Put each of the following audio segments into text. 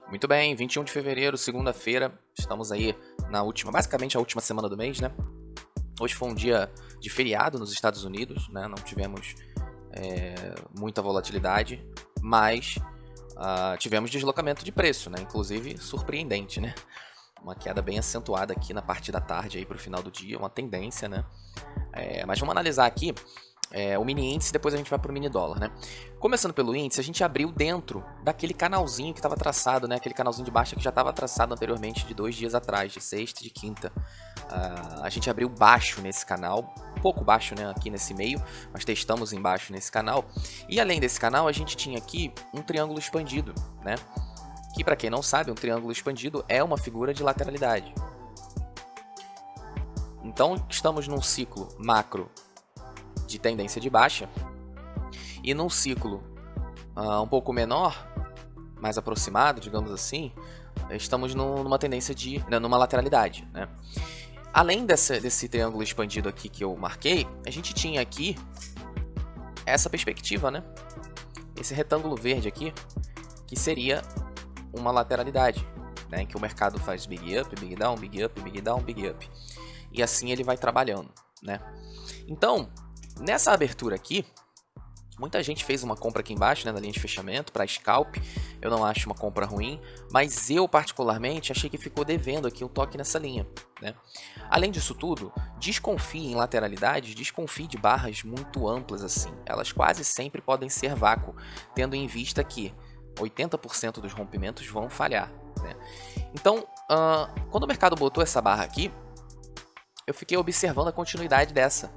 Muito bem, 21 de fevereiro, segunda-feira, estamos aí na última, basicamente a última semana do mês, né? Hoje foi um dia de feriado nos Estados Unidos, né? Não tivemos muita volatilidade, mas tivemos deslocamento de preço, né? Inclusive surpreendente, né? Uma queda bem acentuada aqui na parte da tarde para o final do dia, uma tendência, né? Mas vamos analisar aqui o mini índice, depois a gente vai para o mini dólar, né? Começando pelo índice, a gente abriu dentro daquele canalzinho que estava traçado, né? Aquele canalzinho de baixa que já estava traçado anteriormente de 2 dias atrás, de sexta e de quinta. A gente abriu baixo nesse canal, um pouco baixo, né? Aqui nesse meio, mas testamos embaixo nesse canal. E além desse canal, a gente tinha aqui um triângulo expandido, né? Que, para quem não sabe, um triângulo expandido é uma figura de lateralidade. Então, estamos num ciclo macro de tendência de baixa e num ciclo um pouco menor, mais aproximado, digamos assim, estamos numa tendência numa lateralidade, né? Além desse triângulo expandido aqui que eu marquei, a gente tinha aqui essa perspectiva, né? Esse retângulo verde aqui, que seria uma lateralidade, né? Em que o mercado faz big up, big down, big up, big down, big up. E assim ele vai trabalhando, né? Então, nessa abertura aqui, muita gente fez uma compra aqui embaixo, né, na linha de fechamento, para scalp. Eu não acho uma compra ruim, mas eu particularmente achei que ficou devendo aqui um toque nessa linha, né? Além disso tudo, desconfie em lateralidades, desconfie de barras muito amplas assim. Elas quase sempre podem ser vácuo, tendo em vista que 80% dos rompimentos vão falhar, né? Então, quando o mercado botou essa barra aqui, eu fiquei observando a continuidade dessa.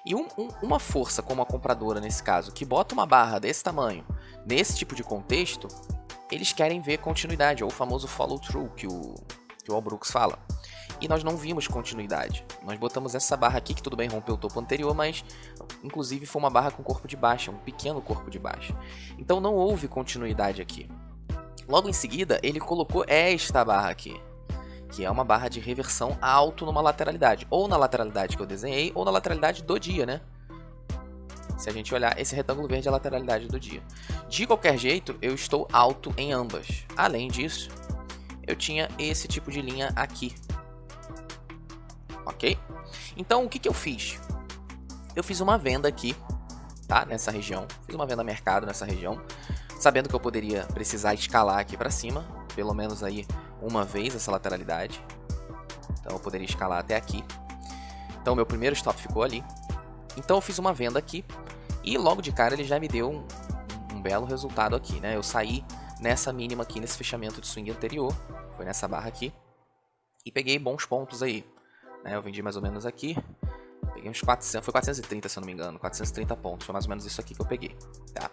E uma força como a compradora, nesse caso, que bota uma barra desse tamanho, nesse tipo de contexto, eles querem ver continuidade, ou o famoso follow-through que o Al Brooks fala. E nós não vimos continuidade. Nós botamos essa barra aqui, que tudo bem, rompeu o topo anterior, mas inclusive foi uma barra com corpo de baixa, um pequeno corpo de baixa. Então não houve continuidade aqui. Logo em seguida, ele colocou esta barra aqui, que é uma barra de reversão alto numa lateralidade, ou na lateralidade que eu desenhei, ou na lateralidade do dia, né? Se a gente olhar, esse retângulo verde é a lateralidade do dia. De qualquer jeito, eu estou alto em ambas. Além disso, eu tinha esse tipo de linha aqui. Ok? Então, o que eu fiz? Eu fiz uma venda aqui, tá? Nessa região. Fiz uma venda mercado nessa região, sabendo que eu poderia precisar escalar aqui para cima, pelo menos aí uma vez essa lateralidade. Então eu poderia escalar até aqui. Então meu primeiro stop ficou ali. Então eu fiz uma venda aqui e logo de cara ele já me deu um belo resultado aqui, né? Eu saí nessa mínima aqui, nesse fechamento de swing anterior, foi nessa barra aqui, e peguei bons pontos aí, né? Eu vendi mais ou menos aqui, peguei uns 400, foi 430 se eu não me engano, 430 pontos, foi mais ou menos isso aqui que eu peguei, tá?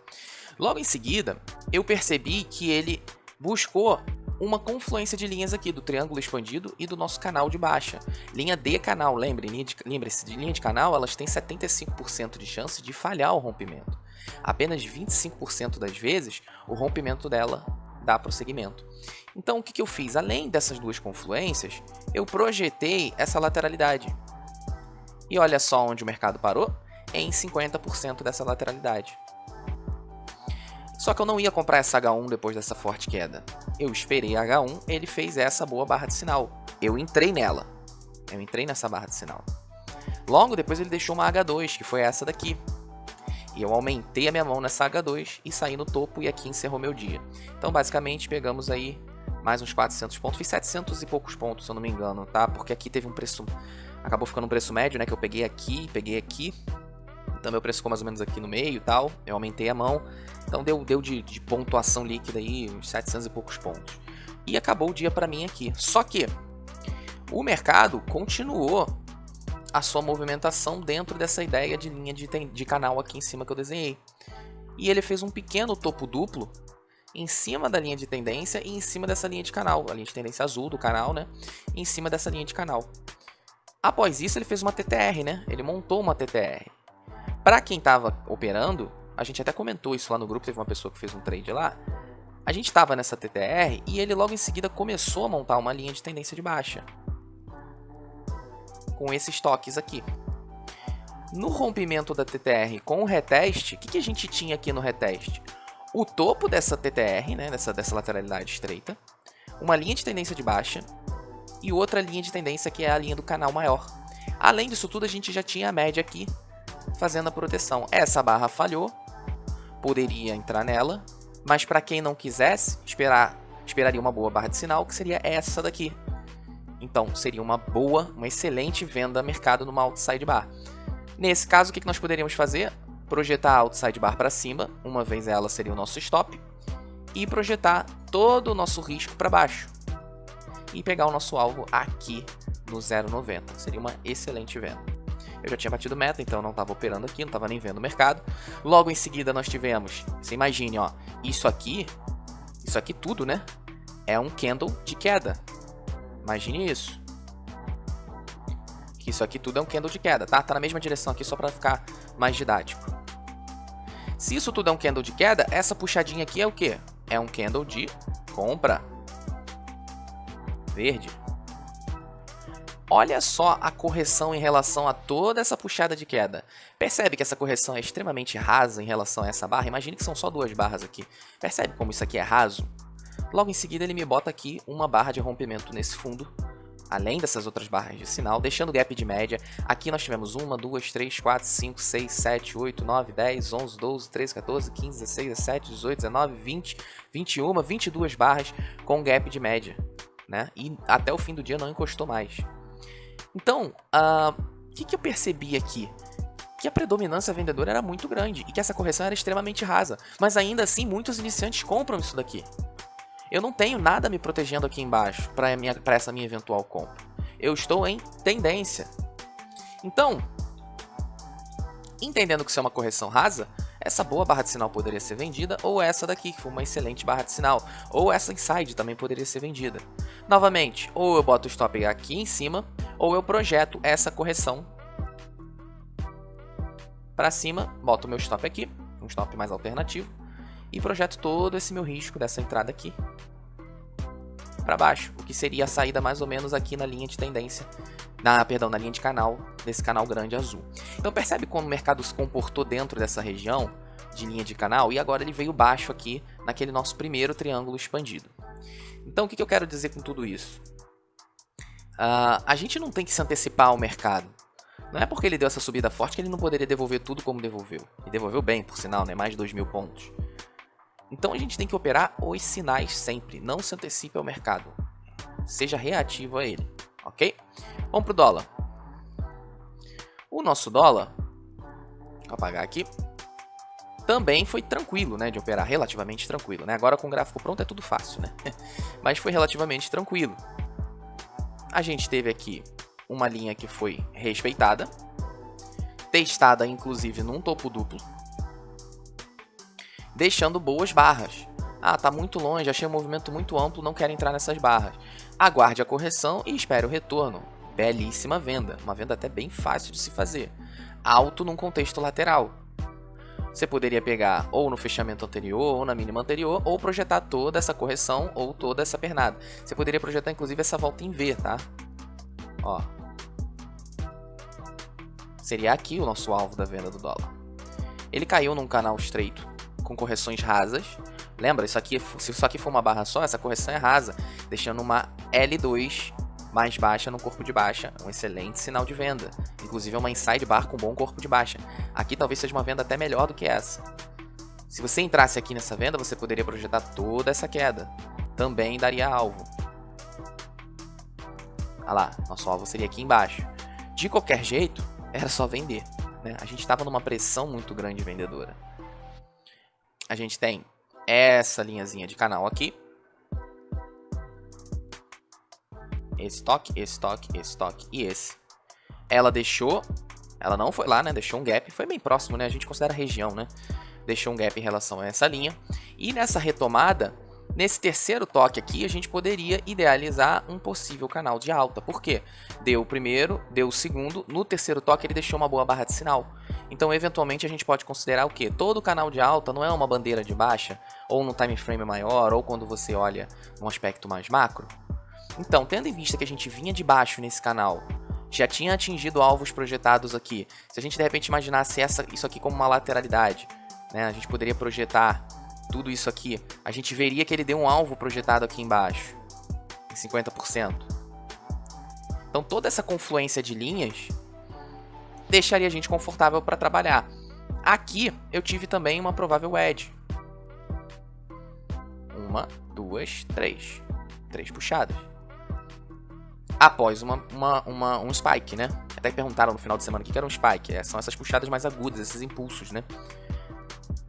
Logo em seguida, eu percebi que ele buscou uma confluência de linhas aqui, do triângulo expandido e do nosso canal de baixa. Linha de canal, lembre-se, de linha de canal, elas têm 75% de chance de falhar o rompimento. Apenas 25% das vezes, o rompimento dela dá prosseguimento. Então, o que eu fiz? Além dessas duas confluências, eu projetei essa lateralidade. E olha só onde o mercado parou, em 50% dessa lateralidade. Só que eu não ia comprar essa H1 depois dessa forte queda. Eu esperei a H1, ele fez essa boa barra de sinal. Eu entrei nela. Eu entrei nessa barra de sinal. Logo depois ele deixou uma H2, que foi essa daqui. E eu aumentei a minha mão nessa H2 e saí no topo e aqui encerrou meu dia. Então basicamente pegamos aí mais uns 400 pontos. Fiz 700 e poucos pontos, se eu não me engano, tá? Porque aqui teve um preço... Acabou ficando um preço médio, né? Que eu peguei aqui, peguei aqui. Então meu preço ficou mais ou menos aqui no meio e tal. Eu aumentei a mão. Então deu de pontuação líquida aí uns 700 e poucos pontos. E acabou o dia para mim aqui. Só que o mercado continuou a sua movimentação dentro dessa ideia de linha de canal aqui em cima que eu desenhei. E ele fez um pequeno topo duplo em cima da linha de tendência e em cima dessa linha de canal. A linha de tendência azul do canal, né? E em cima dessa linha de canal. Após isso ele fez uma TTR, né? Ele montou uma TTR. Para quem estava operando, a gente até comentou isso lá no grupo, teve uma pessoa que fez um trade lá. A gente estava nessa TTR e ele logo em seguida começou a montar uma linha de tendência de baixa. Com esses toques aqui. No rompimento da TTR com o reteste, o que a gente tinha aqui no reteste? o topo dessa TTR, né, dessa lateralidade estreita, uma linha de tendência de baixa e outra linha de tendência que é a linha do canal maior. Além disso tudo, a gente já tinha a média aqui fazendo a proteção. Essa barra falhou, poderia entrar nela, mas para quem não quisesse, esperaria uma boa barra de sinal, que seria essa daqui. Então, seria uma excelente venda mercado numa outside bar. Nesse caso, o que nós poderíamos fazer? Projetar a outside bar para cima, uma vez ela seria o nosso stop, e projetar todo o nosso risco para baixo. E pegar o nosso alvo aqui no 0,90. Seria uma excelente venda. Eu já tinha batido meta, então eu não estava operando aqui, não estava nem vendo o mercado. Logo em seguida nós tivemos, você imagine, ó, isso aqui tudo, né, é um candle de queda. Imagine isso. Isso aqui tudo é um candle de queda, tá? Tá na mesma direção aqui, só para ficar mais didático. Se isso tudo é um candle de queda, essa puxadinha aqui é o quê? É um candle de compra. Verde. Olha só a correção em relação a toda essa puxada de queda. Percebe que essa correção é extremamente rasa em relação a essa barra? Imagine que são só duas barras aqui. Percebe como isso aqui é raso? Logo em seguida ele me bota aqui uma barra de rompimento nesse fundo, além dessas outras barras de sinal, deixando o gap de média. Aqui nós tivemos 1, 2, 3, 4, 5, 6, 7, 8, 9, 10, 11, 12, 13, 14, 15, 16, 17, 18, 19, 20, 21, 22 barras com gap de média, né? E até o fim do dia não encostou mais. Então, o que eu percebi aqui? Que a predominância vendedora era muito grande e que essa correção era extremamente rasa. Mas ainda assim, muitos iniciantes compram isso daqui. Eu não tenho nada me protegendo aqui embaixo para essa minha eventual compra. Eu estou em tendência. Então, entendendo que isso é uma correção rasa, essa boa barra de sinal poderia ser vendida, ou essa daqui, que foi uma excelente barra de sinal, ou essa inside também poderia ser vendida. Novamente, ou eu boto o stop aqui em cima, ou eu projeto essa correção para cima, boto o meu stop aqui, um stop mais alternativo, e projeto todo esse meu risco dessa entrada aqui para baixo, o que seria a saída mais ou menos aqui na linha de tendência, na linha de canal, desse canal grande azul. Então percebe como o mercado se comportou dentro dessa região de linha de canal e agora ele veio baixo aqui naquele nosso primeiro triângulo expandido. Então o que eu quero dizer com tudo isso? A gente não tem que se antecipar ao mercado. Não é porque ele deu essa subida forte que ele não poderia devolver tudo como devolveu. E devolveu bem, por sinal, né? Mais de 2.000 pontos. Então a gente tem que operar os sinais sempre, não se antecipe ao mercado. Seja reativo a ele, ok? Vamos para o dólar. O nosso dólar, vou apagar aqui, também foi tranquilo, né, de operar, relativamente tranquilo, né? Agora com o gráfico pronto é tudo fácil, né? Mas foi relativamente tranquilo. A gente teve aqui uma linha que foi respeitada, testada inclusive num topo duplo, deixando boas barras. Tá muito longe, achei um movimento muito amplo, não quero entrar nessas barras. Aguarde a correção e espere o retorno. Belíssima venda, uma venda até bem fácil de se fazer. Alto num contexto lateral. Você poderia pegar ou no fechamento anterior, ou na mínima anterior, ou projetar toda essa correção, ou toda essa pernada. Você poderia projetar inclusive essa volta em V, tá? Ó. Seria aqui o nosso alvo da venda do dólar. Ele caiu num canal estreito, com correções rasas. Lembra, se isso aqui for uma barra só, essa correção é rasa, deixando uma L2 mais baixa no corpo de baixa, um excelente sinal de venda. Inclusive é uma inside bar com bom corpo de baixa. Aqui talvez seja uma venda até melhor do que essa. Se você entrasse aqui nessa venda, você poderia projetar toda essa queda. Também daria alvo. Olha lá, nosso alvo seria aqui embaixo. De qualquer jeito, era só vender, né? A gente estava numa pressão muito grande vendedora. A gente tem essa linhazinha de canal aqui. Esse toque, esse toque, esse toque e esse. Ela não foi lá, né? Deixou um gap, foi bem próximo, né? A gente considera região, né? Deixou um gap em relação a essa linha. E nessa retomada, nesse terceiro toque aqui, a gente poderia idealizar um possível canal de alta. Por quê? Deu o primeiro, deu o segundo, no terceiro toque ele deixou uma boa barra de sinal. Então, eventualmente, a gente pode considerar o quê? Todo canal de alta não é uma bandeira de baixa, ou no time frame maior, ou quando você olha num aspecto mais macro. Então, tendo em vista que a gente vinha de baixo nesse canal, já tinha atingido alvos projetados aqui, se a gente de repente imaginasse isso aqui como uma lateralidade, né? A gente poderia projetar tudo isso aqui, a gente veria que ele deu um alvo projetado aqui embaixo, em 50%. Então toda essa confluência de linhas deixaria a gente confortável para trabalhar. Aqui eu tive também uma provável edge. 1, 2, 3. 3 puxadas. Após um spike, né? Até perguntaram no final de semana o que era um spike. São essas puxadas mais agudas, esses impulsos, né?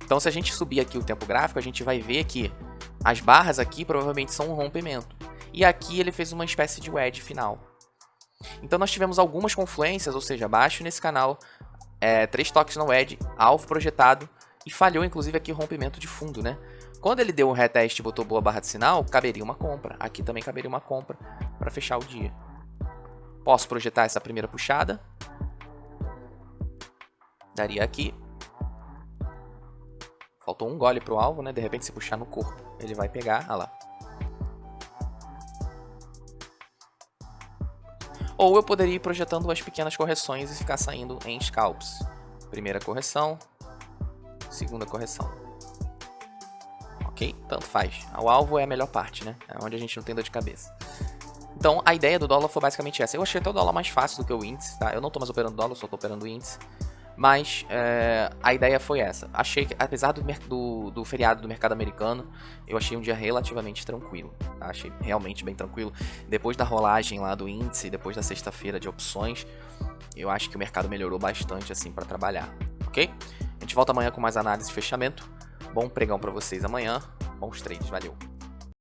Então se a gente subir aqui o tempo gráfico, a gente vai ver que as barras aqui provavelmente são um rompimento. E aqui ele fez uma espécie de wedge final. Então nós tivemos algumas confluências, ou seja, abaixo nesse canal, 3 toques no wedge, alvo projetado, e falhou inclusive aqui o rompimento de fundo, né? Quando ele deu um reteste e botou boa barra de sinal, caberia uma compra. Aqui também caberia uma compra para fechar o dia. Posso projetar essa primeira puxada. Daria aqui. Faltou um gole para o alvo, né? De repente, se puxar no corpo, ele vai pegar. Olha lá. Ou eu poderia ir projetando as pequenas correções e ficar saindo em scalps. Primeira correção. Segunda correção. Ok? Tanto faz. O alvo é a melhor parte, né? É onde a gente não tem dor de cabeça. Então, a ideia do dólar foi basicamente essa. Eu achei até o dólar mais fácil do que o índice, tá? Eu não tô mais operando dólar, só tô operando o índice. Mas a ideia foi essa. Achei que, apesar do feriado do mercado americano, eu achei um dia relativamente tranquilo. Tá? Achei realmente bem tranquilo. Depois da rolagem lá do índice, depois da sexta-feira de opções, eu acho que o mercado melhorou bastante assim para trabalhar. Ok? A gente volta amanhã com mais análise e fechamento. Bom pregão para vocês amanhã. Bons trades. Valeu!